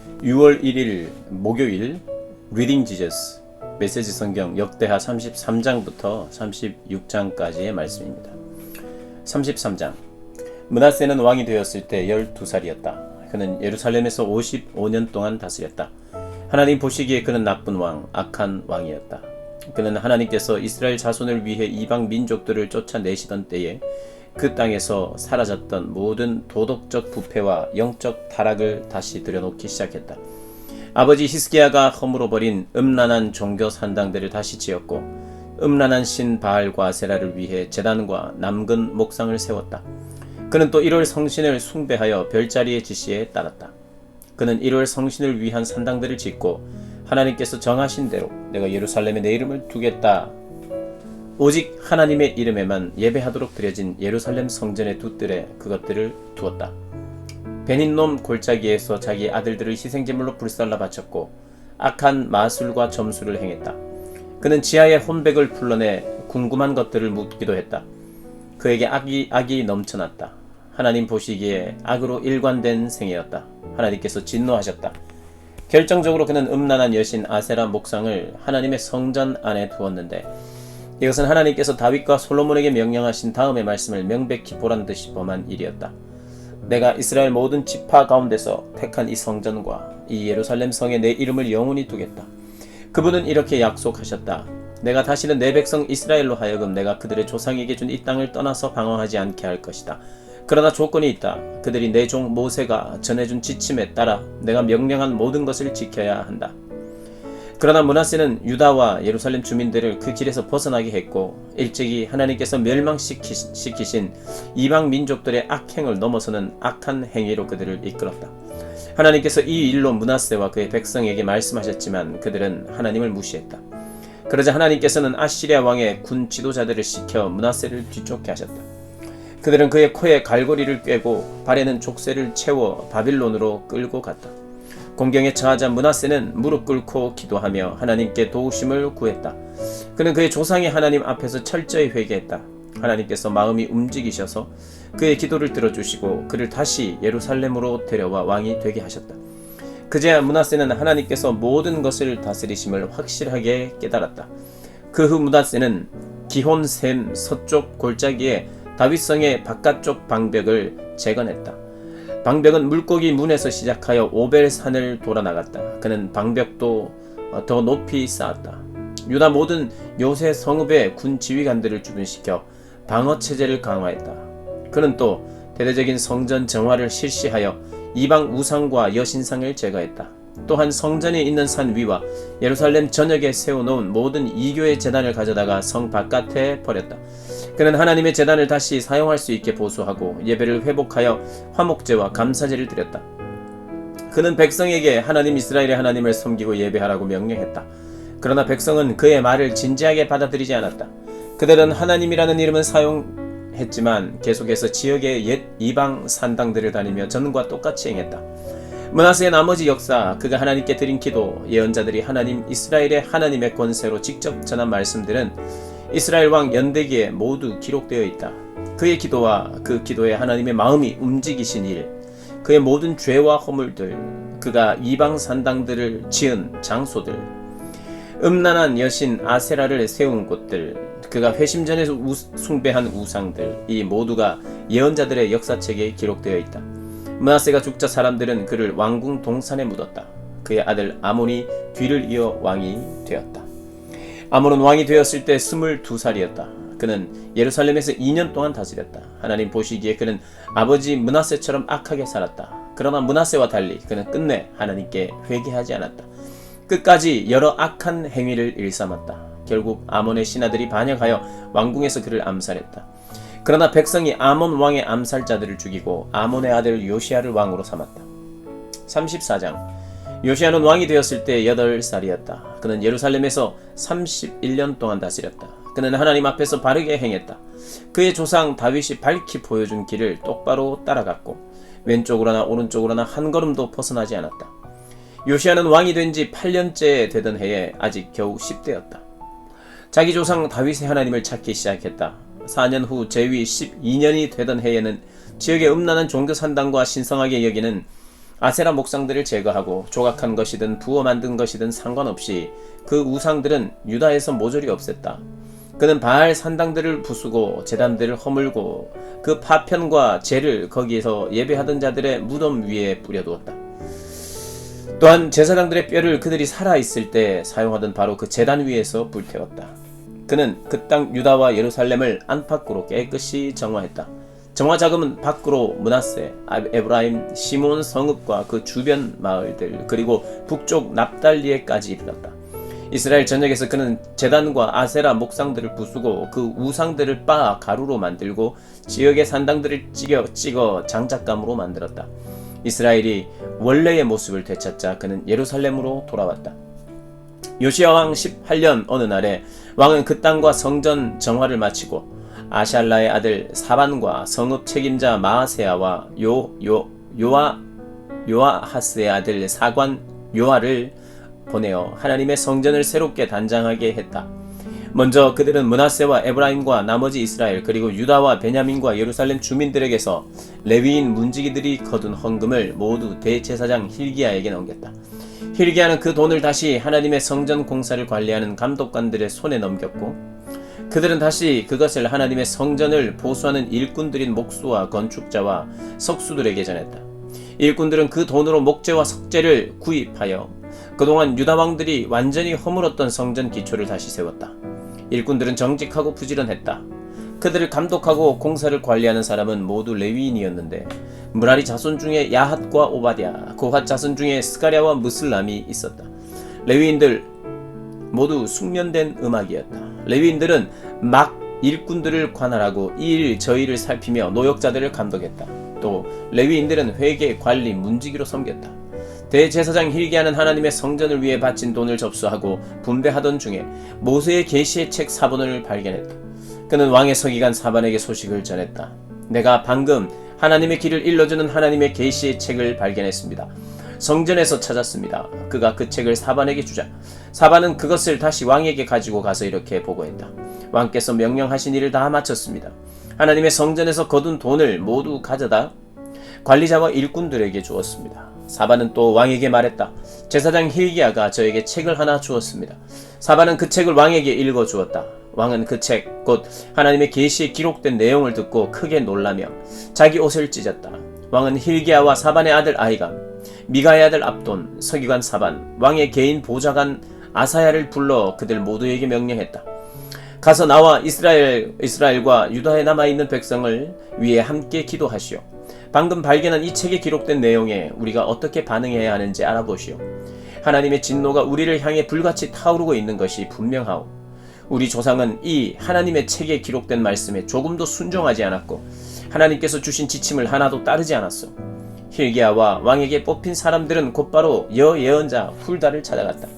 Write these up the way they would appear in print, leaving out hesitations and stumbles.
6월 1일 목요일 리딩 지저스 메시지 성경 역대하 33장부터 36장까지의 말씀입니다. 33장. 므낫세는 왕이 되었을 때 12살이었다. 그는 예루살렘에서 55년 동안 다스렸다. 하나님 보시기에 그는 나쁜 왕, 악한 왕이었다. 그는 하나님께서 이스라엘 자손을 위해 이방 민족들을 쫓아내시던 때에 그 땅에서 사라졌던 모든 도덕적 부패와 영적 타락을 다시 들여놓기 시작했다. 아버지 히스기야가 허물어버린 음란한 종교 산당들을 다시 지었고 음란한 신 바알과 세라를 위해 제단과 남근 목상을 세웠다. 그는 또 1월 성신을 숭배하여 별자리의 지시에 따랐다. 그는 1월 성신을 위한 산당들을 짓고 하나님께서 정하신 대로 내가 예루살렘에 내 이름을 두겠다. 오직 하나님의 이름에만 예배하도록 드려진 예루살렘 성전의 두 뜰에 그것들을 두었다. 베닌놈 골짜기에서 자기 아들들을 희생제물로 불살라 바쳤고 악한 마술과 점수를 행했다. 그는 지하의 혼백을 풀러내 궁금한 것들을 묻기도 했다. 그에게 악이 넘쳐났다. 하나님 보시기에 악으로 일관된 생애였다. 하나님께서 진노하셨다. 결정적으로 그는 음란한 여신 아세라 목상을 하나님의 성전 안에 두었는데 이것은 하나님께서 다윗과 솔로몬에게 명령하신 다음의 말씀을 명백히 보란 듯이 범한 일이었다. 내가 이스라엘 모든 지파 가운데서 택한 이 성전과 이 예루살렘 성에 내 이름을 영원히 두겠다. 그분은 이렇게 약속하셨다. 내가 다시는 내 백성 이스라엘로 하여금 내가 그들의 조상에게 준 이 땅을 떠나서 방황하지 않게 할 것이다. 그러나 조건이 있다. 그들이 내 종 모세가 전해준 지침에 따라 내가 명령한 모든 것을 지켜야 한다. 그러나 므낫세는 유다와 예루살렘 주민들을 그 길에서 벗어나게 했고 일찍이 하나님께서 멸망시키신 이방 민족들의 악행을 넘어서는 악한 행위로 그들을 이끌었다. 하나님께서 이 일로 므낫세와 그의 백성에게 말씀하셨지만 그들은 하나님을 무시했다. 그러자 하나님께서는 아시리아 왕의 군 지도자들을 시켜 므낫세를 뒤쫓게 하셨다. 그들은 그의 코에 갈고리를 꿰고 발에는 족쇄를 채워 바빌론으로 끌고 갔다. 공경에 처하자 므낫세는 무릎 꿇고 기도하며 하나님께 도우심을 구했다. 그는 그의 조상의 하나님 앞에서 철저히 회개했다. 하나님께서 마음이 움직이셔서 그의 기도를 들어주시고 그를 다시 예루살렘으로 데려와 왕이 되게 하셨다. 그제야 므낫세는 하나님께서 모든 것을 다스리심을 확실하게 깨달았다. 그 후 므낫세는 기혼샘 서쪽 골짜기에 다윗성의 바깥쪽 방벽을 재건했다. 방벽은 물고기 문에서 시작하여 오벨산을 돌아 나갔다. 그는 방벽도 더 높이 쌓았다. 유다 모든 요새 성읍의 군 지휘관들을 주둔시켜 방어체제를 강화했다. 그는 또 대대적인 성전 정화를 실시하여 이방 우상과 여신상을 제거했다. 또한 성전이 있는 산 위와 예루살렘 전역에 세워놓은 모든 이교의 제단을 가져다가 성 바깥에 버렸다. 그는 하나님의 제단을 다시 사용할 수 있게 보수하고 예배를 회복하여 화목제와 감사제를 드렸다. 그는 백성에게 하나님 이스라엘의 하나님을 섬기고 예배하라고 명령했다. 그러나 백성은 그의 말을 진지하게 받아들이지 않았다. 그들은 하나님이라는 이름은 사용했지만 계속해서 지역의 옛 이방 산당들을 다니며 전과 똑같이 행했다. 므낫세의 나머지 역사, 그가 하나님께 드린 기도, 예언자들이 하나님 이스라엘의 하나님의 권세로 직접 전한 말씀들은 이스라엘 왕 연대기에 모두 기록되어 있다. 그의 기도와 그 기도에 하나님의 마음이 움직이신 일, 그의 모든 죄와 허물들, 그가 이방 산당들을 지은 장소들, 음란한 여신 아세라를 세운 곳들, 그가 회심전에서 숭배한 우상들, 이 모두가 예언자들의 역사책에 기록되어 있다. 므낫세가 죽자 사람들은 그를 왕궁 동산에 묻었다. 그의 아들 아몬이 뒤를 이어 왕이 되었다. 아몬은 왕이 되었을 때 22살이었다. 그는 예루살렘에서 2년 동안 다스렸다. 하나님 보시기에 그는 아버지 므낫세처럼 악하게 살았다. 그러나 므낫세와 달리 그는 끝내 하나님께 회개하지 않았다. 끝까지 여러 악한 행위를 일삼았다. 결국 아몬의 신하들이 반역하여 왕궁에서 그를 암살했다. 그러나 백성이 아몬 왕의 암살자들을 죽이고 아몬의 아들 요시야를 왕으로 삼았다. 34장. 요시야는 왕이 되었을 때 8살이었다. 그는 예루살렘에서 31년 동안 다스렸다. 그는 하나님 앞에서 바르게 행했다. 그의 조상 다윗이 밝히 보여준 길을 똑바로 따라갔고 왼쪽으로나 오른쪽으로나 한 걸음도 벗어나지 않았다. 요시야는 왕이 된 지 8년째 되던 해에 아직 겨우 10대였다. 자기 조상 다윗의 하나님을 찾기 시작했다. 4년 후 제위 12년이 되던 해에는 지역의 음란한 종교 산당과 신성하게 여기는 아세라 목상들을 제거하고 조각한 것이든 부어 만든 것이든 상관없이 그 우상들은 유다에서 모조리 없앴다. 그는 바알 산당들을 부수고 제단들을 허물고 그 파편과 재를 거기에서 예배하던 자들의 무덤 위에 뿌려두었다. 또한 제사장들의 뼈를 그들이 살아있을 때 사용하던 바로 그 제단 위에서 불태웠다. 그는 그 땅 유다와 예루살렘을 안팎으로 깨끗이 정화했다. 정화 자금은 밖으로 므낫세, 에브라임, 시몬 성읍과 그 주변 마을들 그리고 북쪽 납달리에까지 이르렀다. 이스라엘 전역에서 그는 제단과 아세라 목상들을 부수고 그 우상들을 빻아 가루로 만들고 지역의 산당들을 찍어 장작감으로 만들었다. 이스라엘이 원래의 모습을 되찾자 그는 예루살렘으로 돌아왔다. 요시야 왕 18년 어느 날에 왕은 그 땅과 성전 정화를 마치고 아샬라의 아들 사반과 성읍 책임자 마아세야와 요아하스의 아들 사관 요아를 보내어 하나님의 성전을 새롭게 단장하게 했다. 먼저 그들은 므낫세와 에브라임과 나머지 이스라엘 그리고 유다와 베냐민과 예루살렘 주민들에게서 레위인 문지기들이 거둔 헌금을 모두 대제사장 힐기야에게 넘겼다. 힐기야는 그 돈을 다시 하나님의 성전 공사를 관리하는 감독관들의 손에 넘겼고 그들은 다시 그것을 하나님의 성전을 보수하는 일꾼들인 목수와 건축자와 석수들에게 전했다. 일꾼들은 그 돈으로 목재와 석재를 구입하여 그동안 유다 왕들이 완전히 허물었던 성전 기초를 다시 세웠다. 일꾼들은 정직하고 부지런했다. 그들을 감독하고 공사를 관리하는 사람은 모두 레위인이었는데 므라리 자손 중에 야핫과 오바댜, 고핫 자손 중에 스가랴와 무슬람이 있었다. 레위인들 모두 숙련된 음악이었다. 레위인들은 막 일꾼들을 관할하고 이 일 저 일을 살피며 노역자들을 감독했다. 또 레위인들은 회계, 관리, 문지기로 섬겼다. 대제사장 힐기야는 하나님의 성전을 위해 바친 돈을 접수하고 분배하던 중에 모세의 계시의 책 사본을 발견했다. 그는 왕의 서기관 사반에게 소식을 전했다. 내가 방금 하나님의 길을 일러주는 하나님의 계시의 책을 발견했습니다. 성전에서 찾았습니다. 그가 그 책을 사반에게 주자 사반은 그것을 다시 왕에게 가지고 가서 이렇게 보고했다. 왕께서 명령하신 일을 다 마쳤습니다. 하나님의 성전에서 거둔 돈을 모두 가져다 관리자와 일꾼들에게 주었습니다. 사반은 또 왕에게 말했다. 제사장 힐기야가 저에게 책을 하나 주었습니다. 사반은 그 책을 왕에게 읽어주었다. 왕은 그 책, 곧 하나님의 계시에 기록된 내용을 듣고 크게 놀라며 자기 옷을 찢었다. 왕은 힐기야와 사반의 아들 아히감, 미가의 아들 압돈, 서기관 사반, 왕의 개인 보좌관 아사야를 불러 그들 모두에게 명령했다. 가서 나와 이스라엘과 유다에 남아있는 백성을 위해 함께 기도하시오. 방금 발견한 이 책에 기록된 내용에 우리가 어떻게 반응해야 하는지 알아보시오. 하나님의 진노가 우리를 향해 불같이 타오르고 있는 것이 분명하오. 우리 조상은 이 하나님의 책에 기록된 말씀에 조금도 순종하지 않았고 하나님께서 주신 지침을 하나도 따르지 않았어. 힐기야와 왕에게 뽑힌 사람들은 곧바로 여예언자 훌다를 찾아갔다.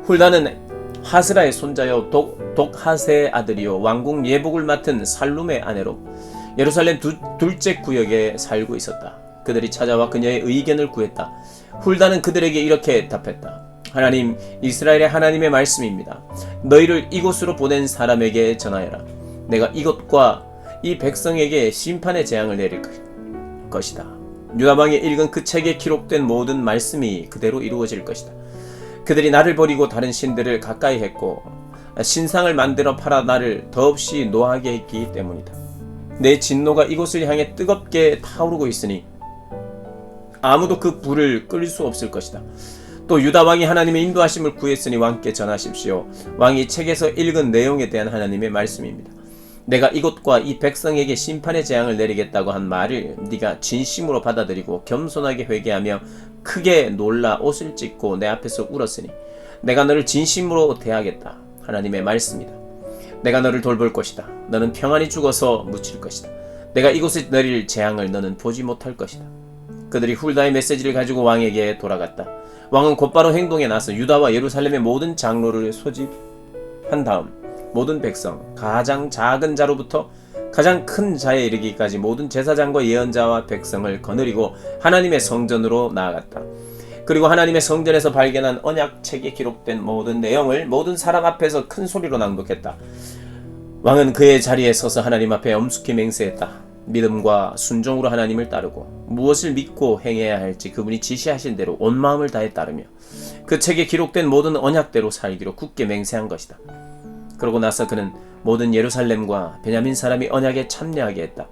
훌다는 하스라의 손자요 독하세의 아들이요 왕궁 예복을 맡은 살룸의 아내로 예루살렘 둘째 구역에 살고 있었다. 그들이 찾아와 그녀의 의견을 구했다. 훌다는 그들에게 이렇게 답했다. 하나님, 이스라엘의 하나님의 말씀입니다. 너희를 이곳으로 보낸 사람에게 전하여라. 내가 이곳과 이 백성에게 심판의 재앙을 내릴 것이다. 유다왕이 읽은 그 책에 기록된 모든 말씀이 그대로 이루어질 것이다. 그들이 나를 버리고 다른 신들을 가까이 했고 신상을 만들어 팔아 나를 더없이 노하게 했기 때문이다. 내 진노가 이곳을 향해 뜨겁게 타오르고 있으니 아무도 그 불을 끌 수 없을 것이다. 또 유다왕이 하나님의 인도하심을 구했으니 왕께 전하십시오. 왕이 책에서 읽은 내용에 대한 하나님의 말씀입니다. 내가 이곳과 이 백성에게 심판의 재앙을 내리겠다고 한 말을 네가 진심으로 받아들이고 겸손하게 회개하며 크게 놀라 옷을 찢고 내 앞에서 울었으니 내가 너를 진심으로 대하겠다. 하나님의 말씀이다. 내가 너를 돌볼 것이다. 너는 평안히 죽어서 묻힐 것이다. 내가 이곳에 내릴 재앙을 너는 보지 못할 것이다. 그들이 훌다의 메시지를 가지고 왕에게 돌아갔다. 왕은 곧바로 행동에 나서 유다와 예루살렘의 모든 장로를 소집한 다음 모든 백성, 가장 작은 자로부터 가장 큰 자에 이르기까지 모든 제사장과 예언자와 백성을 거느리고 하나님의 성전으로 나아갔다. 그리고 하나님의 성전에서 발견한 언약책에 기록된 모든 내용을 모든 사람 앞에서 큰 소리로 낭독했다. 왕은 그의 자리에 서서 하나님 앞에 엄숙히 맹세했다. 믿음과 순종으로 하나님을 따르고 무엇을 믿고 행해야 할지 그분이 지시하신 대로 온 마음을 다해 따르며 그 책에 기록된 모든 언약대로 살기로 굳게 맹세한 것이다. 그러고 나서 그는 모든 예루살렘과 베냐민 사람이 언약에 참여하게 했다.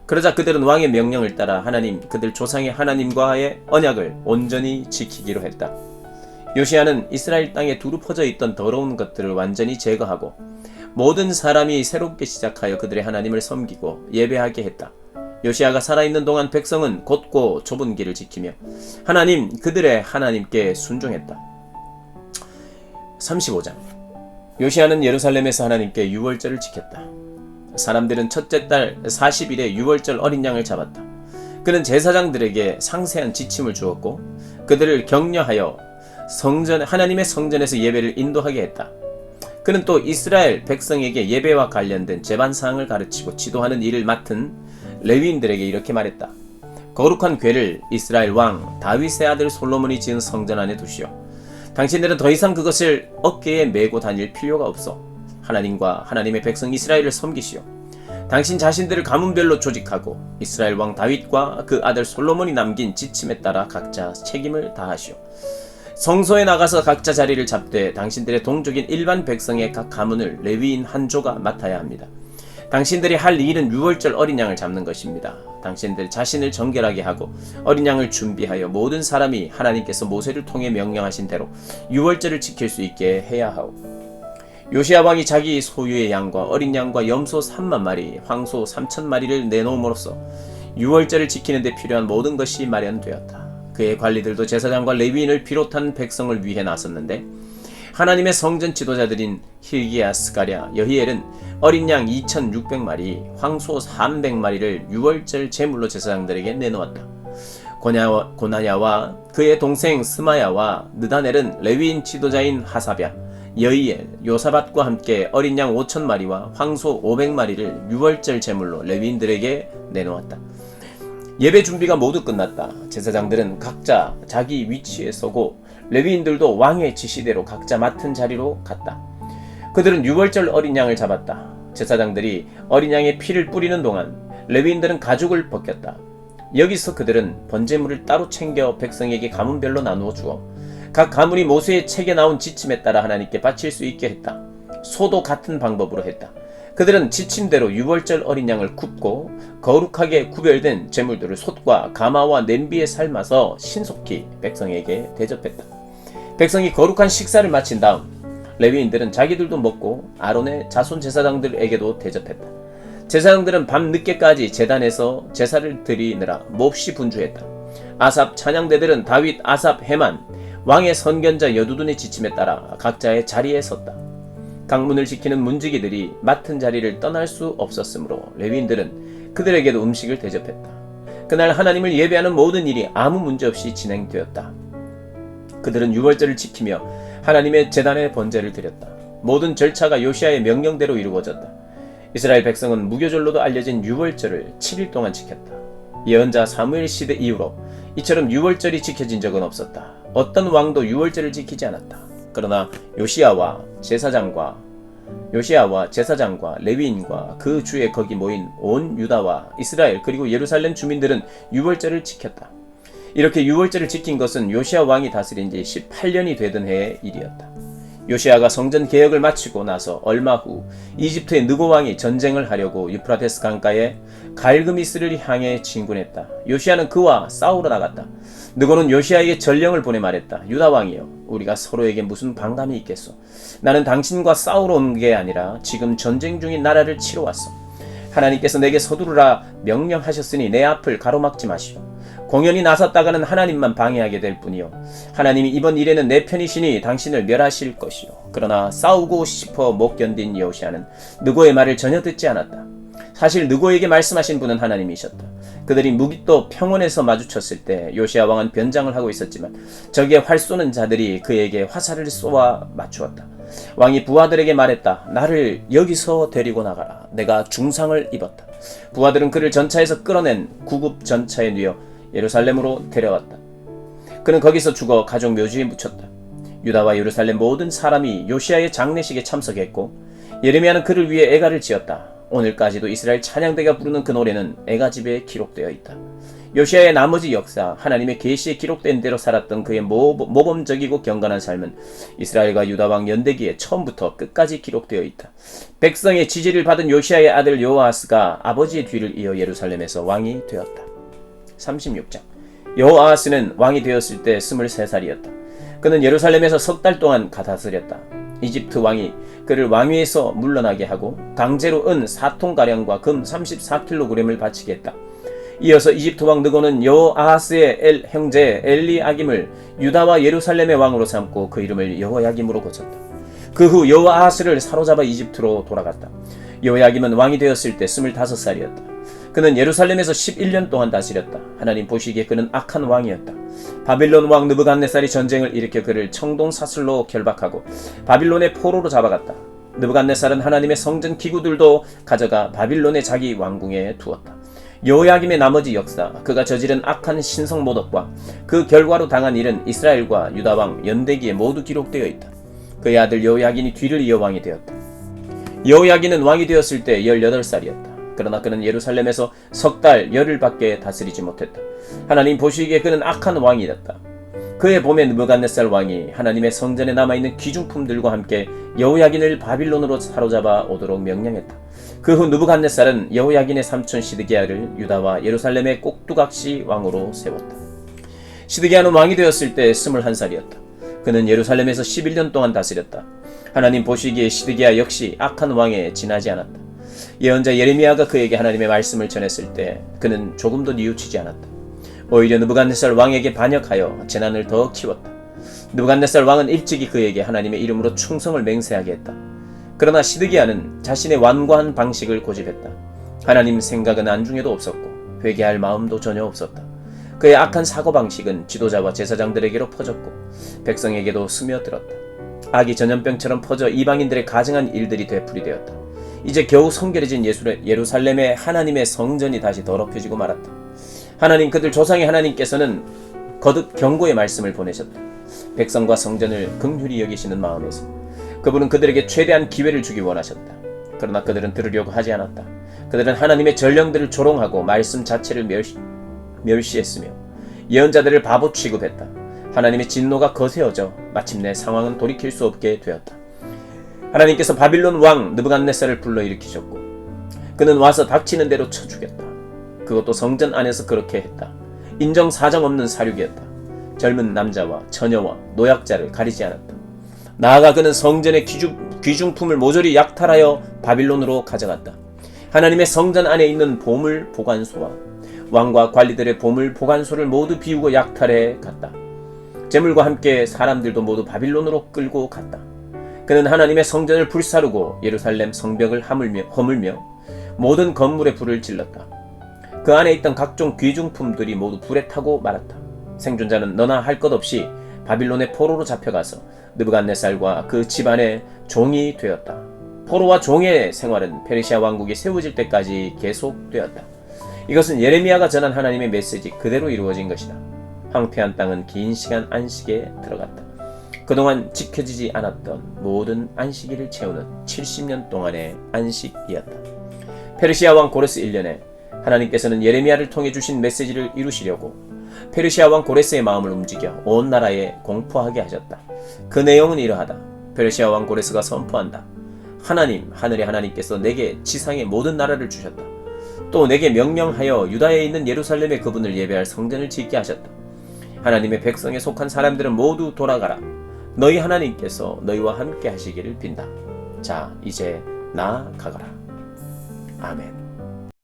그러자 그들은 왕의 명령을 따라 그들 조상의 하나님과의 언약을 온전히 지키기로 했다. 요시야는 이스라엘 땅에 두루 퍼져 있던 더러운 것들을 완전히 제거하고 모든 사람이 새롭게 시작하여 그들의 하나님을 섬기고 예배하게 했다. 요시야가 살아있는 동안 백성은 곧고 좁은 길을 지키며 그들의 하나님께 순종했다. 35장. 요시야는 예루살렘에서 하나님께 유월절을 지켰다. 사람들은 첫째 달 40일에 유월절 어린 양을 잡았다. 그는 제사장들에게 상세한 지침을 주었고 그들을 격려하여 하나님의 성전에서 예배를 인도하게 했다. 그는 또 이스라엘 백성에게 예배와 관련된 제반사항을 가르치고 지도하는 일을 맡은 레위인들에게 이렇게 말했다. 거룩한 궤를 이스라엘 왕 다윗의 아들 솔로몬이 지은 성전 안에 두시오. 당신들은 더 이상 그것을 어깨에 메고 다닐 필요가 없어. 하나님과 하나님의 백성 이스라엘을 섬기시오. 당신 자신들을 가문별로 조직하고 이스라엘 왕 다윗과 그 아들 솔로몬이 남긴 지침에 따라 각자 책임을 다하시오. 성소에 나가서 각자 자리를 잡되 당신들의 동족인 일반 백성의 각 가문을 레위인 한 조가 맡아야 합니다. 당신들이 할 일은 유월절 어린 양을 잡는 것입니다. 당신들 자신을 정결하게 하고 어린 양을 준비하여 모든 사람이 하나님께서 모세를 통해 명령하신 대로 유월절을 지킬 수 있게 해야 하오. 요시야 왕이 자기 소유의 양과 어린 양과 염소 3만 마리, 황소 3천 마리를 내놓음으로써 유월절을 지키는 데 필요한 모든 것이 마련되었다. 그의 관리들도 제사장과 레위인을 비롯한 백성을 위해 나섰는데 하나님의 성전 지도자들인 hil기야, 스가랴, 여히엘은 어린 양 2,600마리, 황소 300마리를 유월절 제물로 제사장들에게 내놓았다. 고나야와 그의 동생 스마야와 느다넬은 레위인 지도자인 하사랴, 여히엘, 요사밧과 함께 어린 양 5,000마리와 황소 500마리를 유월절 제물로 레위인들에게 내놓았다. 예배 준비가 모두 끝났다. 제사장들은 각자 자기 위치에 서고 레위인들도 왕의 지시대로 각자 맡은 자리로 갔다. 그들은 유월절 어린 양을 잡았다. 제사장들이 어린 양의 피를 뿌리는 동안 레위인들은 가죽을 벗겼다. 여기서 그들은 번제물을 따로 챙겨 백성에게 가문별로 나누어 주어 각 가문이 모세의 책에 나온 지침에 따라 하나님께 바칠 수 있게 했다. 소도 같은 방법으로 했다. 그들은 지침대로 유월절 어린 양을 굽고 거룩하게 구별된 제물들을 솥과 가마와 냄비에 삶아서 신속히 백성에게 대접했다. 백성이 거룩한 식사를 마친 다음 레위인들은 자기들도 먹고 아론의 자손 제사장들에게도 대접했다. 제사장들은 밤 늦게까지 제단에서 제사를 드리느라 몹시 분주했다. 아삽 찬양대들은 다윗, 아삽, 헤만, 왕의 선견자 여두둔의 지침에 따라 각자의 자리에 섰다. 강문을 지키는 문지기들이 맡은 자리를 떠날 수 없었으므로 레위인들은 그들에게도 음식을 대접했다. 그날 하나님을 예배하는 모든 일이 아무 문제 없이 진행되었다. 그들은 유월절을 지키며 하나님의 제단에 번제를 드렸다. 모든 절차가 요시야의 명령대로 이루어졌다. 이스라엘 백성은 무교절로도 알려진 유월절을 7일 동안 지켰다. 예언자 사무엘 시대 이후로 이처럼 유월절이 지켜진 적은 없었다. 어떤 왕도 유월절을 지키지 않았다. 그러나 요시야와 제사장과 레위인과 그 주에 거기 모인 온 유다와 이스라엘 그리고 예루살렘 주민들은 유월절을 지켰다. 이렇게 유월절을 지킨 것은 요시야 왕이 다스린 지 18년이 되던 해의 일이었다. 요시야가 성전 개혁을 마치고 나서 얼마 후 이집트의 느고 왕이 전쟁을 하려고 유프라테스 강가에 갈그미스를 향해 진군했다. 요시야는 그와 싸우러 나갔다. 느고는 요시야에게 전령을 보내 말했다. 유다 왕이여, 우리가 서로에게 무슨 반감이 있겠소? 나는 당신과 싸우러 온 게 아니라 지금 전쟁 중인 나라를 치러 왔어. 하나님께서 내게 서두르라 명령하셨으니 내 앞을 가로막지 마시오. 공연히 나섰다가는 하나님만 방해하게 될 뿐이요, 하나님이 이번 일에는 내 편이시니 당신을 멸하실 것이요. 그러나 싸우고 싶어 못 견딘 요시야는 느고의 말을 전혀 듣지 않았다. 사실 느고에게 말씀하신 분은 하나님이셨다. 그들이 무기또 평원에서 마주쳤을 때 요시야 왕은 변장을 하고 있었지만 적의 활 쏘는 자들이 그에게 화살을 쏘아 맞추었다. 왕이 부하들에게 말했다. 나를 여기서 데리고 나가라. 내가 중상을 입었다. 부하들은 그를 전차에서 끌어낸 구급 전차에 뉘어 예루살렘으로 데려왔다. 그는 거기서 죽어 가족 묘지에 묻혔다. 유다와 예루살렘 모든 사람이 요시야의 장례식에 참석했고 예레미야는 그를 위해 애가를 지었다. 오늘까지도 이스라엘 찬양대가 부르는 그 노래는 애가집에 기록되어 있다. 요시아의 나머지 역사, 하나님의 계시에 기록된 대로 살았던 그의 모범적이고 경건한 삶은 이스라엘과 유다 왕 연대기에 처음부터 끝까지 기록되어 있다. 백성의 지지를 받은 요시아의 아들 여호아하스가 아버지의 뒤를 이어 예루살렘에서 왕이 되었다. 36장. 여호아하스는 왕이 되었을 때 23살이었다. 그는 예루살렘에서 석 달 동안 다스렸다. 이집트 왕이 그를 왕위에서 물러나게 하고 강제로 은 4톤가량과 금 34kg을 바치게 했다. 이어서 이집트 왕 느고는 여호아하스의 형제 엘리아김을 유다와 예루살렘의 왕으로 삼고 그 이름을 여호야김으로 고쳤다. 그 후 여호아하스를 사로잡아 이집트로 돌아갔다. 여호야김은 왕이 되었을 때 25살이었다. 그는 예루살렘에서 11년 동안 다스렸다. 하나님 보시기에 그는 악한 왕이었다. 바빌론 왕 느부갓네살이 전쟁을 일으켜 그를 청동사슬로 결박하고 바빌론의 포로로 잡아갔다. 느부갓네살은 하나님의 성전 기구들도 가져가 바빌론의 자기 왕궁에 두었다. 여호야김의 나머지 역사, 그가 저지른 악한 신성 모독과 그 결과로 당한 일은 이스라엘과 유다 왕 연대기에 모두 기록되어 있다. 그의 아들 여호야긴이 뒤를 이어 왕이 되었다. 여호야긴은 왕이 되었을 때 18살이었다. 그러나 그는 예루살렘에서 석 달 열흘밖에 다스리지 못했다. 하나님 보시기에 그는 악한 왕이 됐다. 그의 봄에 느부갓네살 왕이 하나님의 성전에 남아있는 귀중품들과 함께 여호야긴을 바빌론으로 사로잡아 오도록 명령했다. 그 후 느부갓네살은 여호야긴의 삼촌 시드기야를 유다와 예루살렘의 꼭두각시 왕으로 세웠다. 시드기야는 왕이 되었을 때 21살이었다. 그는 예루살렘에서 11년 동안 다스렸다. 하나님 보시기에 시드기야 역시 악한 왕에 지나지 않았다. 예언자 예레미야가 그에게 하나님의 말씀을 전했을 때 그는 조금도 뉘우치지 않았다. 오히려 느부갓네살 왕에게 반역하여 재난을 더 키웠다. 느부갓네살 왕은 일찍이 그에게 하나님의 이름으로 충성을 맹세하게 했다. 그러나 시드기야는 자신의 완고한 방식을 고집했다. 하나님 생각은 안중에도 없었고 회개할 마음도 전혀 없었다. 그의 악한 사고방식은 지도자와 제사장들에게로 퍼졌고 백성에게도 스며들었다. 악이 전염병처럼 퍼져 이방인들의 가증한 일들이 되풀이되었다. 이제 겨우 성결해진 예루살렘의 하나님의 성전이 다시 더럽혀지고 말았다. 하나님 그들 조상의 하나님께서는 거듭 경고의 말씀을 보내셨다. 백성과 성전을 긍휼히 여기시는 마음에서 그분은 그들에게 최대한 기회를 주기 원하셨다. 그러나 그들은 들으려고 하지 않았다. 그들은 하나님의 전령들을 조롱하고 말씀 자체를 멸시했으며 예언자들을 바보 취급했다. 하나님의 진노가 거세어져 마침내 상황은 돌이킬 수 없게 되었다. 하나님께서 바빌론 왕 느부갓네살을 불러일으키셨고 그는 와서 닥치는 대로 쳐 죽였다. 그것도 성전 안에서 그렇게 했다. 인정사정 없는 사륙이었다. 젊은 남자와 처녀와 노약자를 가리지 않았다. 나아가 그는 성전의 귀중품을 모조리 약탈하여 바빌론으로 가져갔다. 하나님의 성전 안에 있는 보물 보관소와 왕과 관리들의 보물 보관소를 모두 비우고 약탈해 갔다. 재물과 함께 사람들도 모두 바빌론으로 끌고 갔다. 그는 하나님의 성전을 불사르고 예루살렘 성벽을 허물며 모든 건물에 불을 질렀다. 그 안에 있던 각종 귀중품들이 모두 불에 타고 말았다. 생존자는 너나 할 것 없이 바빌론의 포로로 잡혀가서 느부갓네살과 그 집안의 종이 되었다. 포로와 종의 생활은 페르시아 왕국이 세워질 때까지 계속되었다. 이것은 예레미야가 전한 하나님의 메시지 그대로 이루어진 것이다. 황폐한 땅은 긴 시간 안식에 들어갔다. 그동안 지켜지지 않았던 모든 안식일을 채우는 70년 동안의 안식이었다. 페르시아 왕 고레스 1년에 하나님께서는 예레미야를 통해 주신 메시지를 이루시려고 페르시아 왕 고레스의 마음을 움직여 온 나라에 공포하게 하셨다. 그 내용은 이러하다. 페르시아 왕 고레스가 선포한다. 하나님, 하늘의 하나님께서 내게 지상의 모든 나라를 주셨다. 또 내게 명령하여 유다에 있는 예루살렘에 그분을 예배할 성전을 짓게 하셨다. 하나님의 백성에 속한 사람들은 모두 돌아가라. 너희 하나님께서 너희와 함께 하시기를 빈다. 자, 이제 나아가거라. 아멘.